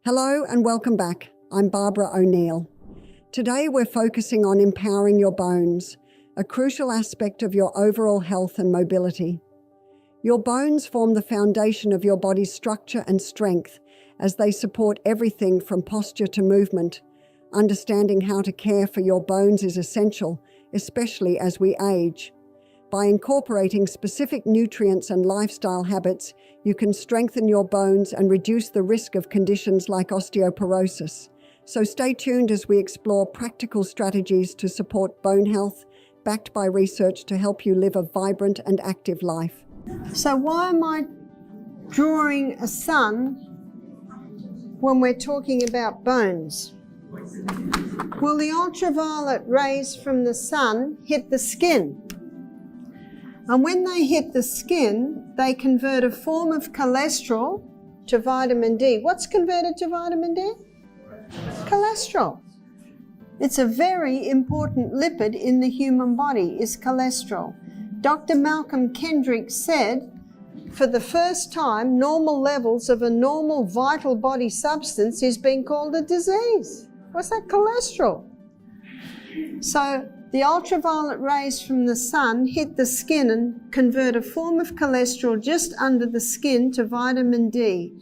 Hello and welcome back. I'm Barbara O'Neill. Today we're focusing on empowering your bones, a crucial aspect of your overall health and mobility. Your bones form the foundation of your body's structure and strength as they support everything from posture to movement. Understanding how to care for your bones is essential, especially as we age. By incorporating specific nutrients and lifestyle habits, you can strengthen your bones and reduce the risk of conditions like osteoporosis. So stay tuned as we explore practical strategies to support bone health, backed by research to help you live a vibrant and active life. So why am I drawing a sun when we're talking about bones? Well, the ultraviolet rays from the sun hit the skin. And when they hit the skin, they convert a form of cholesterol to vitamin D. What's converted to vitamin D? Cholesterol. It's a very important lipid in the human body, is cholesterol. Dr. Malcolm Kendrick said, for the first time, normal levels of a normal vital body substance is being called a disease. What's that? Cholesterol. So the ultraviolet rays from the sun hit the skin and convert a form of cholesterol just under the skin to vitamin D.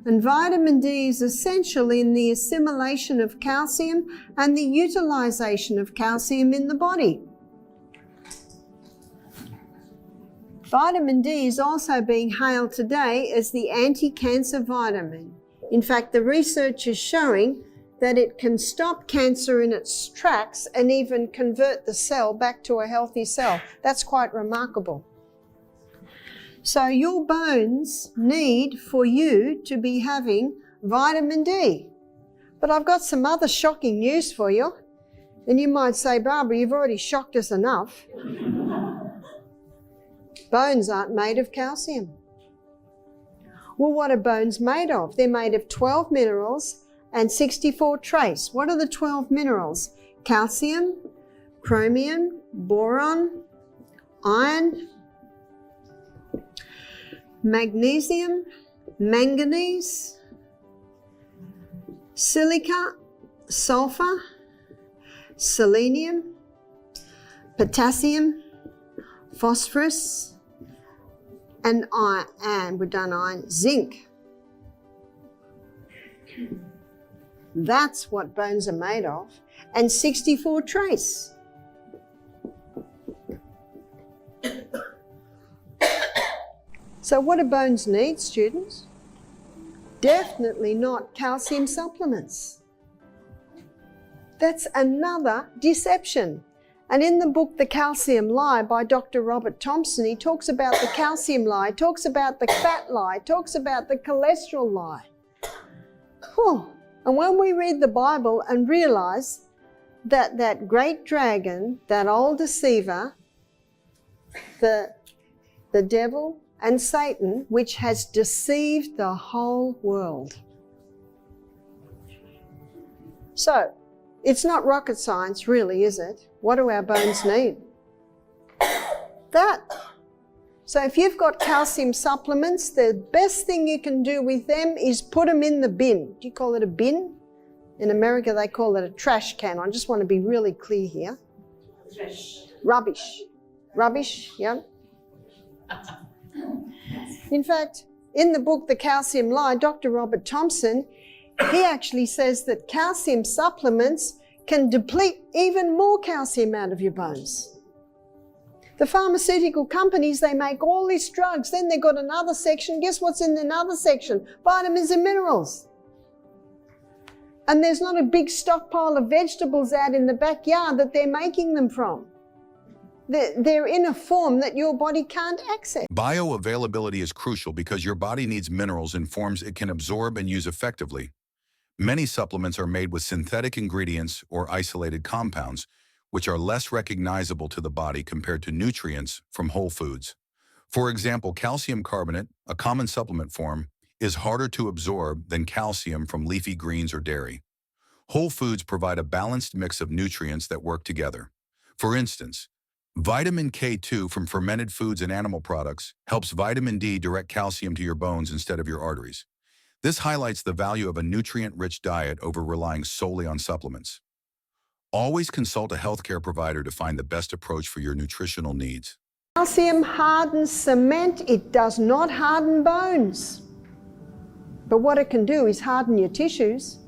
And vitamin D is essential in the assimilation of calcium and the utilization of calcium in the body. Vitamin D is also being hailed today as the anti-cancer vitamin. In fact, the research is showing that it can stop cancer in its tracks and even convert the cell back to a healthy cell. That's quite remarkable. So your bones need for you to be having vitamin D. But I've got some other shocking news for you. And you might say, Barbara, you've already shocked us enough. Bones aren't made of calcium. Well, what are bones made of? They're made of 12 minerals and 64 trace. What are the 12 minerals? Calcium, chromium, boron, iron, magnesium, manganese, silica, sulfur, selenium, potassium, phosphorus, and iron, and we've done iron, zinc. That's what bones are made of, and 64 trace. So what do bones need, students? Definitely not calcium supplements. That's another deception. And in the book, The Calcium Lie by Dr. Robert Thompson, he talks about the calcium lie, talks about the fat lie, talks about the cholesterol lie. Whew. And when we read the Bible and realize that that great dragon, that old deceiver, the devil and Satan, which has deceived the whole world. So, it's not rocket science really, is it? What do our bones need? That. So if you've got calcium supplements, the best thing you can do with them is put them in the bin. Do you call it a bin? In America, they call it a trash can. I just want to be really clear here. Trash. Rubbish. Rubbish, yeah. In fact, in the book, The Calcium Lie, Dr. Robert Thompson, he actually says that calcium supplements can deplete even more calcium out of your bones. The pharmaceutical companies, they make all these drugs, then they've got another section. Guess what's in another section? Vitamins and minerals. And there's not a big stockpile of vegetables out in the backyard that they're making them from. They're in a form that your body can't access. Bioavailability is crucial because your body needs minerals in forms it can absorb and use effectively. Many supplements are made with synthetic ingredients or isolated compounds, which are less recognizable to the body compared to nutrients from whole foods. For example, calcium carbonate, a common supplement form, is harder to absorb than calcium from leafy greens or dairy. Whole foods provide a balanced mix of nutrients that work together. For instance, vitamin K2 from fermented foods and animal products helps vitamin D direct calcium to your bones instead of your arteries. This highlights the value of a nutrient-rich diet over relying solely on supplements. Always consult a healthcare provider to find the best approach for your nutritional needs. Calcium hardens cement. It does not harden bones. But what it can do is harden your tissues.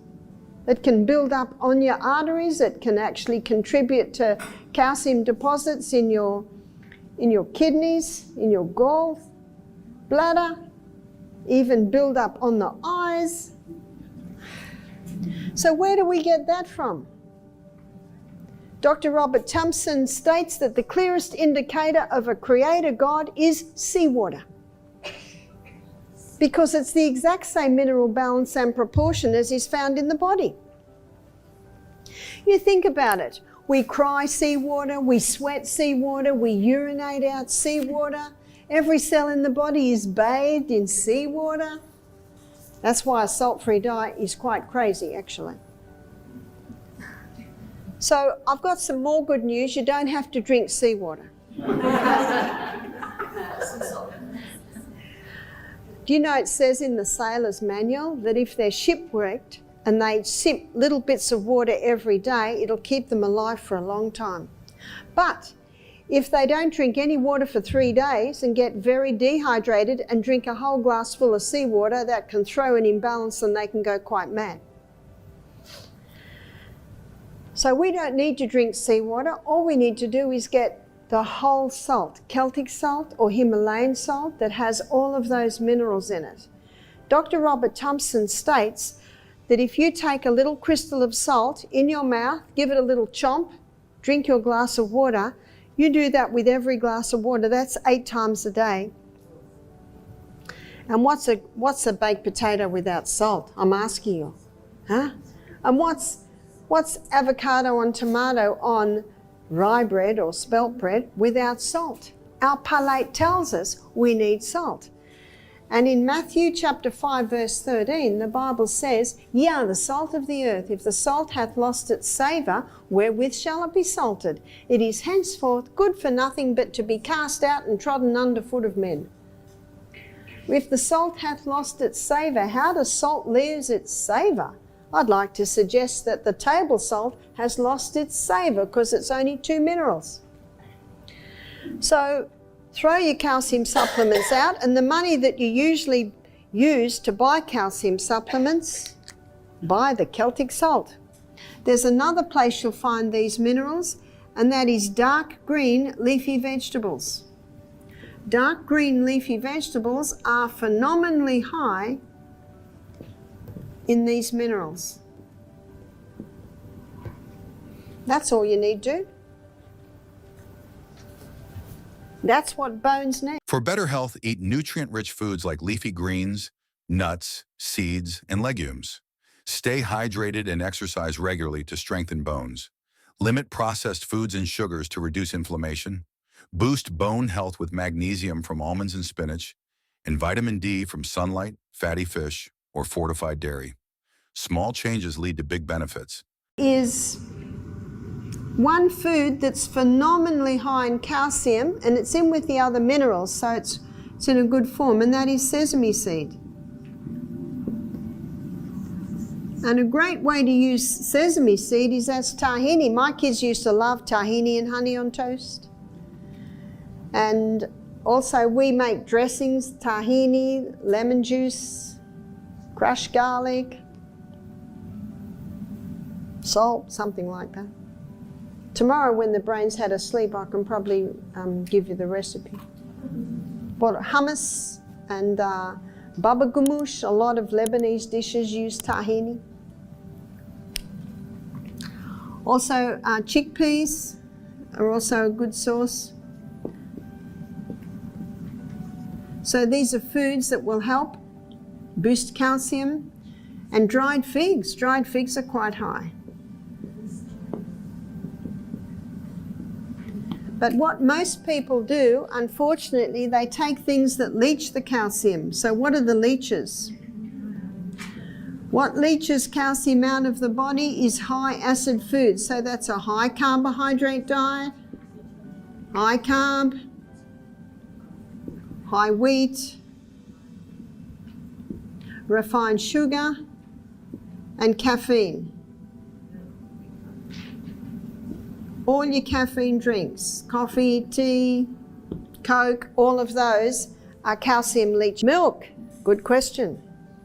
It can build up on your arteries. It can actually contribute to calcium deposits in your kidneys, in your gall bladder, even build up on the eyes. So where do we get that from? Dr. Robert Thompson states that the clearest indicator of a creator God is seawater, because it's the exact same mineral balance and proportion as is found in the body. You think about it. We cry seawater, we sweat seawater, we urinate out seawater. Every cell in the body is bathed in seawater. That's why a salt-free diet is quite crazy, actually. So I've got some more good news. You don't have to drink seawater. Do you know it says in the sailor's manual that if they're shipwrecked and they sip little bits of water every day, it'll keep them alive for a long time. But if they don't drink any water for 3 days and get very dehydrated and drink a whole glass full of seawater, that can throw an imbalance and they can go quite mad. So we don't need to drink seawater. All we need to do is get the whole salt, Celtic salt or Himalayan salt, that has all of those minerals in it. Dr. Robert Thompson states that if you take a little crystal of salt in your mouth, give it a little chomp, drink your glass of water, you do that with every glass of water. That's 8 times a day. And what's a baked potato without salt? I'm asking you. Huh? And what's avocado and tomato on rye bread or spelt bread without salt? Our palate tells us we need salt. And in Matthew chapter 5 verse 13, the Bible says, "Ye are the salt of the earth. If the salt hath lost its savour, wherewith shall it be salted? It is henceforth good for nothing but to be cast out and trodden under foot of men." If the salt hath lost its savour, how does salt lose its savour? I'd like to suggest that the table salt has lost its savour because it's only 2 minerals. So throw your calcium supplements out, and the money that you usually use to buy calcium supplements, buy the Celtic salt. There's another place you'll find these minerals, and that is dark green leafy vegetables. Dark green leafy vegetables are phenomenally high in these minerals. That's all you need to do. That's what bones need. For better health, eat nutrient-rich foods like leafy greens, nuts, seeds, and legumes. Stay hydrated and exercise regularly to strengthen bones. Limit processed foods and sugars to reduce inflammation. Boost bone health with magnesium from almonds and spinach, and vitamin D from sunlight, fatty fish, or fortified dairy. Small changes lead to big benefits. Is one food that's phenomenally high in calcium, and it's in with the other minerals, so it's in a good form, and that is sesame seed. And a great way to use sesame seed is as tahini. My kids used to love tahini and honey on toast. And also we make dressings, tahini, lemon juice, crushed garlic, salt, something like that. Tomorrow when the brain's had a sleep, I can probably give you the recipe. But hummus and baba ganoush, a lot of Lebanese dishes use tahini. Also chickpeas are also a good source. So these are foods that will help boost calcium. And dried figs. Dried figs are quite high. But what most people do, unfortunately, they take things that leach the calcium. So what are the leaches? What leaches calcium out of the body is high acid foods. So that's a high carbohydrate diet, high carb, high wheat, refined sugar, and caffeine. All your caffeine drinks, coffee, tea, Coke, all of those are calcium leach. Milk, good question.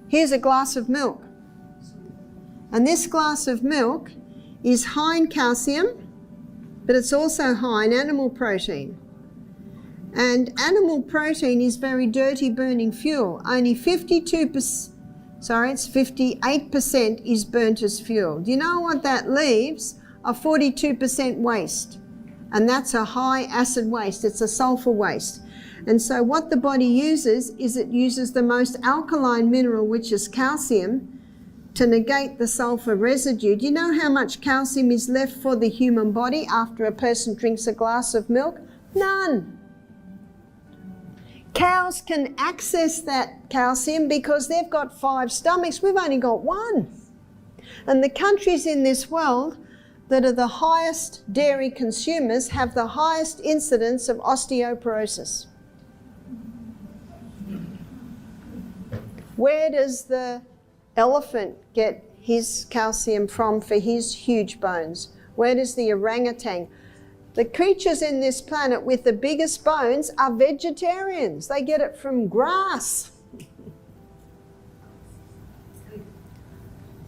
Here's a glass of milk. And this glass of milk is high in calcium, but it's also high in animal protein. And animal protein is very dirty burning fuel. Only 58% is burnt as fuel. Do you know what that leaves? A 42% waste. And that's a high acid waste. It's a sulfur waste. And so what the body uses is it uses the most alkaline mineral, which is calcium, to negate the sulfur residue. Do you know how much calcium is left for the human body after a person drinks a glass of milk? None. Cows can access that calcium because they've got 5 stomachs. We've only got 1. And the countries in this world that are the highest dairy consumers have the highest incidence of osteoporosis. Where does the elephant get his calcium from for his huge bones? Where does the orangutan? The creatures in this planet with the biggest bones are vegetarians. They get it from grass.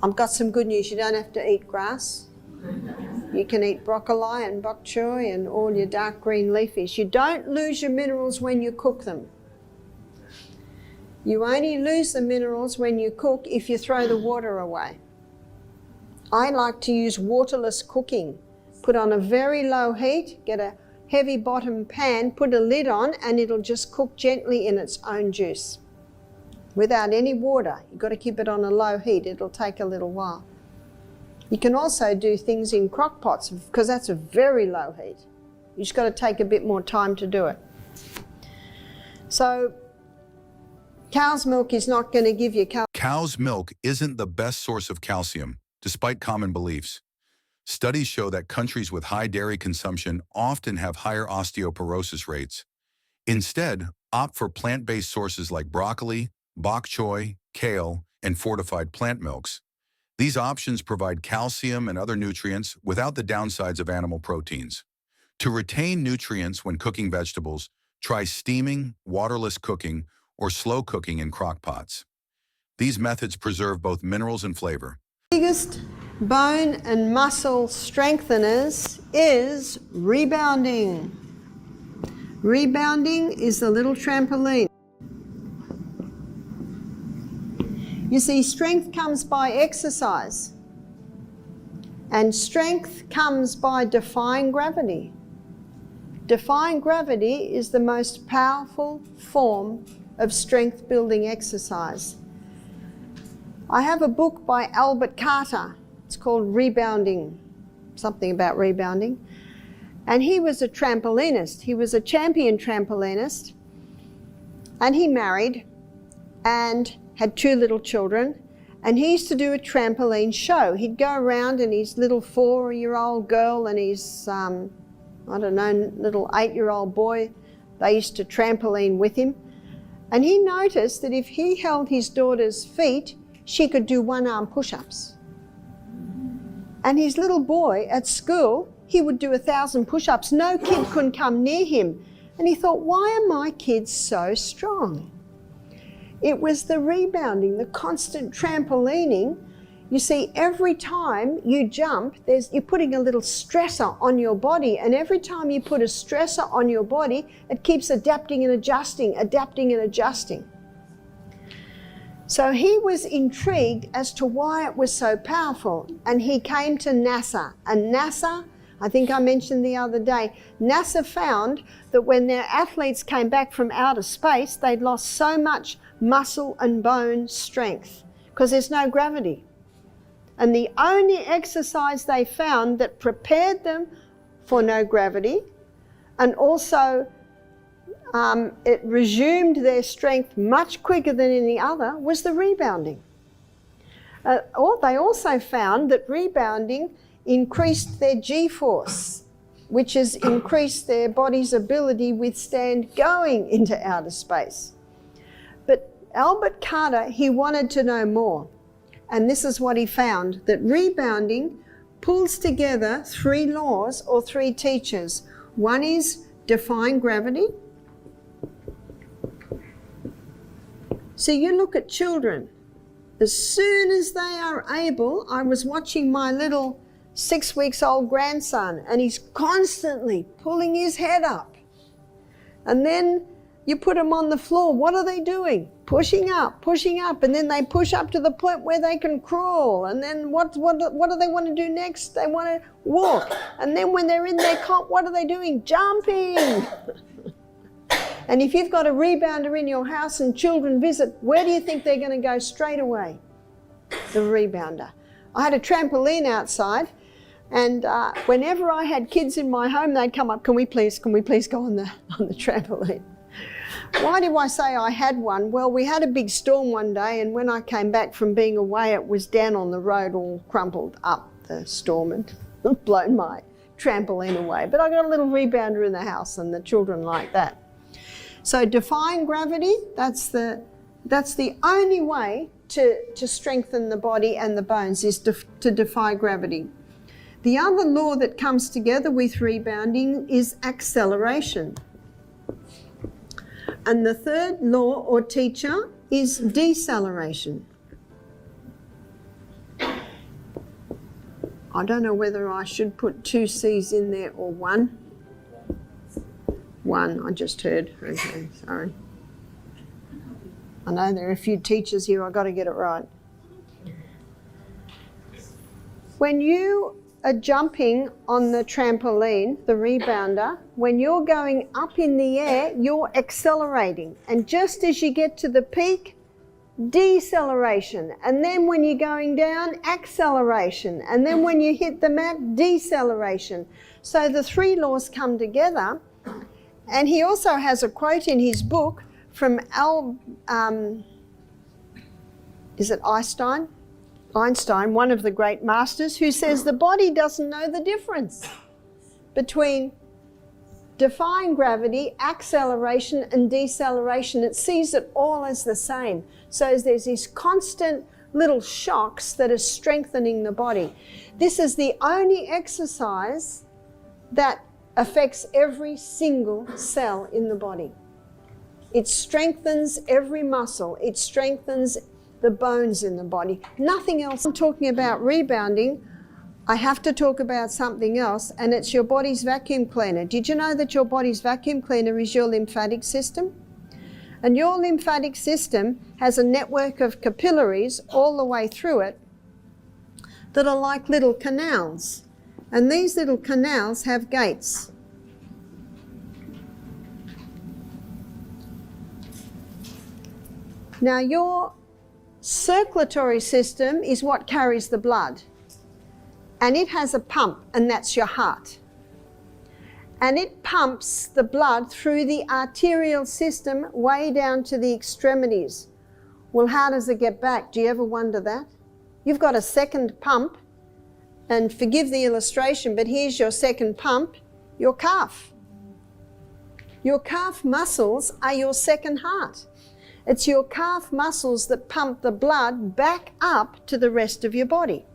I've got some good news. You don't have to eat grass. You can eat broccoli and bok choy and all your dark green leafies. You don't lose your minerals when you cook them. You only lose the minerals when you cook if you throw the water away. I like to use waterless cooking. Put on a very low heat, get a heavy bottom pan, put a lid on, and it'll just cook gently in its own juice without any water. You've got to keep it on a low heat. It'll take a little while. You can also do things in crock pots because that's a very low heat. You just got to take a bit more time to do it. So cow's milk is not going to give you calcium. Cow's milk isn't the best source of calcium, despite common beliefs. Studies show that countries with high dairy consumption often have higher osteoporosis rates. Instead, opt for plant-based sources like broccoli, bok choy, kale, and fortified plant milks. These options provide calcium and other nutrients without the downsides of animal proteins. To retain nutrients when cooking vegetables, try steaming, waterless cooking, or slow cooking in crock pots. These methods preserve both minerals and flavor. Biggest bone and muscle strengtheners is rebounding. Rebounding is the little trampoline. You see, strength comes by exercise, and strength comes by defying gravity. Defying gravity is the most powerful form of strength building exercise. I have a book by Albert Carter. It's called Rebounding, something about rebounding. And he was a trampolinist. He was a champion trampolinist. And he married and had 2 little children. And he used to do a trampoline show. He'd go around and his little 4-year-old girl and his, little 8-year-old boy, they used to trampoline with him. And he noticed that if he held his daughter's feet, she could do 1-arm push-ups. And his little boy at school, he would do 1,000 push-ups. No kid couldn't come near him. And he thought, why are my kids so strong? It was the rebounding, the constant trampolining. You see, every time you jump, you're putting a little stressor on your body. And every time you put a stressor on your body, it keeps adapting and adjusting, adapting and adjusting. So he was intrigued as to why it was so powerful, and he came to NASA. And NASA, I think I mentioned the other day, NASA found that when their athletes came back from outer space, they'd lost so much muscle and bone strength because there's no gravity. And the only exercise they found that prepared them for no gravity and also it resumed their strength much quicker than any other was the rebounding. They also found that rebounding increased their G-force, which has increased their body's ability to withstand going into outer space. But Albert Carter, he wanted to know more. And this is what he found, that rebounding pulls together 3 laws or 3 teachers. One is defying gravity. So you look at children. As soon as they are able, I was watching my little 6 weeks old grandson, and he's constantly pulling his head up. And then you put him on the floor, what are they doing? Pushing up, and then they push up to the point where they can crawl. And then what do they want to do next? They want to walk. And then when they're in their cot, what are they doing? Jumping. And if you've got a rebounder in your house and children visit, where do you think they're going to go straight away? The rebounder. I had a trampoline outside, and whenever I had kids in my home, they'd come up, can we please go on the trampoline? Why do I say I had one? Well, we had a big storm one day, and when I came back from being away, it was down on the road, all crumpled up, the storm, and blown my trampoline away. But I got a little rebounder in the house, and the children like that. So defying gravity, that's the only way to strengthen the body and the bones, is to defy gravity. The other law that comes together with rebounding is acceleration. And the third law or teacher is deceleration. I don't know whether I should put 2 C's in there or 1. 1, I just heard. Okay, sorry. I know there are a few teachers here, I've got to get it right. When you are jumping on the trampoline, the rebounder, when you're going up in the air, you're accelerating. And just as you get to the peak, deceleration. And then when you're going down, acceleration. And then when you hit the mat, deceleration. So the 3 laws come together. And he also has a quote in his book from is it Einstein? Einstein, one of the great masters, who says the body doesn't know the difference between defying gravity, acceleration and deceleration. It sees it all as the same. So there's these constant little shocks that are strengthening the body. This is the only exercise that affects every single cell in the body. It strengthens every muscle. It strengthens the bones in the body. Nothing else. I'm talking about rebounding. I have to talk about something else, and it's your body's vacuum cleaner. Did you know that your body's vacuum cleaner is your lymphatic system? And your lymphatic system has a network of capillaries all the way through it that are like little canals. And these little canals have gates. Now your circulatory system is what carries the blood. And it has a pump, and that's your heart. And it pumps the blood through the arterial system way down to the extremities. Well, how does it get back? Do you ever wonder that? You've got a second pump, and forgive the illustration, but here's your second pump, your calf. Your calf muscles are your second heart. It's your calf muscles that pump the blood back up to the rest of your body.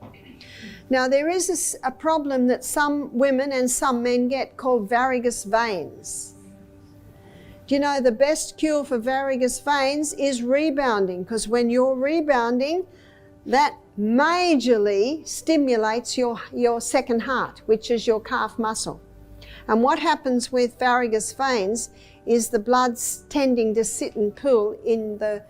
Now, there is a problem that some women and some men get called varicose veins. Do you know the best cure for varicose veins is rebounding? Because when you're rebounding, that majorly stimulates your second heart, which is your calf muscle. And what happens with varicose veins is the blood's tending to sit and pool in the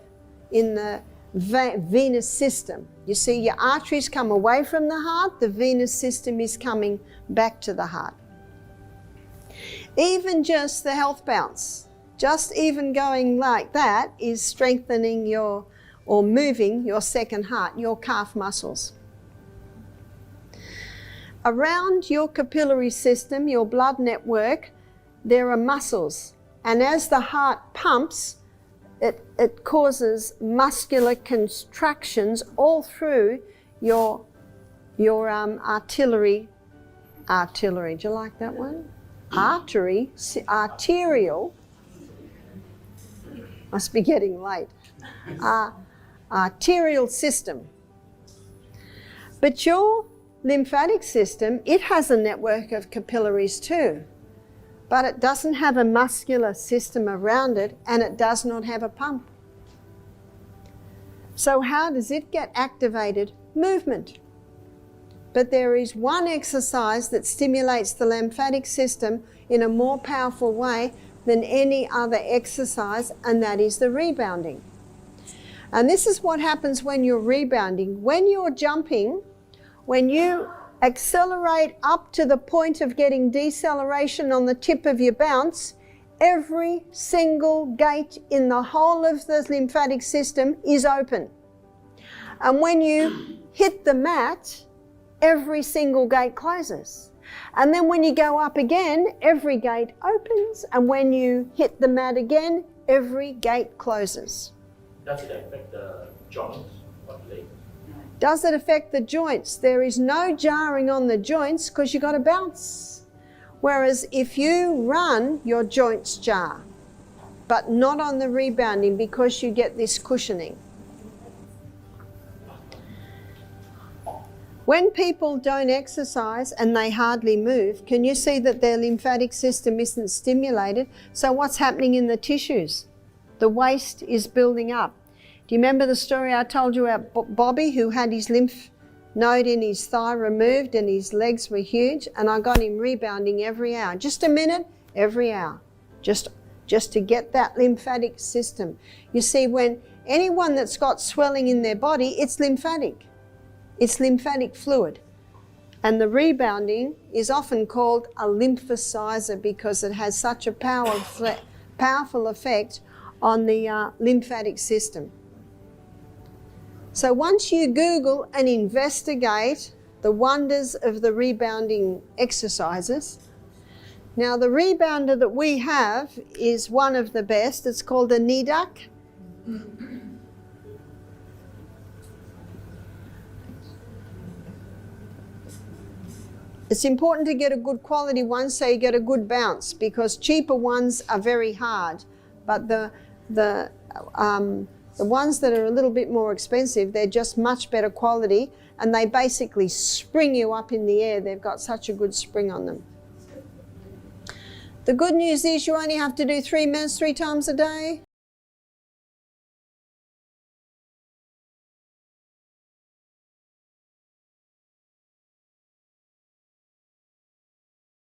venous system. You see, your arteries come away from the heart, the venous system is coming back to the heart. Even just the health bounce, just even going like that is strengthening or moving your second heart, your calf muscles. Around your capillary system, your blood network, there are muscles. And as the heart pumps, it causes muscular contractions all through your arterial. Do you like that one? Arterial. Must be getting late. arterial system. But your lymphatic system, it has a network of capillaries too, but it doesn't have a muscular system around it, and it does not have a pump. So how does it get activated? Movement. But there is one exercise that stimulates the lymphatic system in a more powerful way than any other exercise, and that is the rebounding. And this is what happens when you're rebounding. When you're jumping, when you accelerate up to the point of getting deceleration on the tip of your bounce, every single gate in the whole of the lymphatic system is open. And when you hit the mat, every single gate closes. And then when you go up again, every gate opens. And when you hit the mat again, every gate closes. Does it affect the joints of the leg? Does it affect the joints? There is no jarring on the joints because you've got to bounce. Whereas if you run, your joints jar, but not on the rebounding because you get this cushioning. When people don't exercise and they hardly move, can you see that their lymphatic system isn't stimulated? So what's happening in the tissues? The waste is building up. Do you remember the story I told you about Bobby, who had his lymph node in his thigh removed and his legs were huge, and I got him rebounding every hour, just a minute every hour, just to get that lymphatic system. You see, when anyone that's got swelling in their body, it's lymphatic. It's lymphatic fluid. And the rebounding is often called a lymphosizer because it has such a powerful effect on the lymphatic system. So once you Google and investigate the wonders of the rebounding exercises, now the rebounder that we have is one of the best. It's called a knee duck. It's important to get a good quality one so you get a good bounce, because cheaper ones are very hard, but the ones that are a little bit more expensive, they're just much better quality, and they basically spring you up in the air. They've got such a good spring on them. The good news is you only have to do 3 minutes 3 times a day.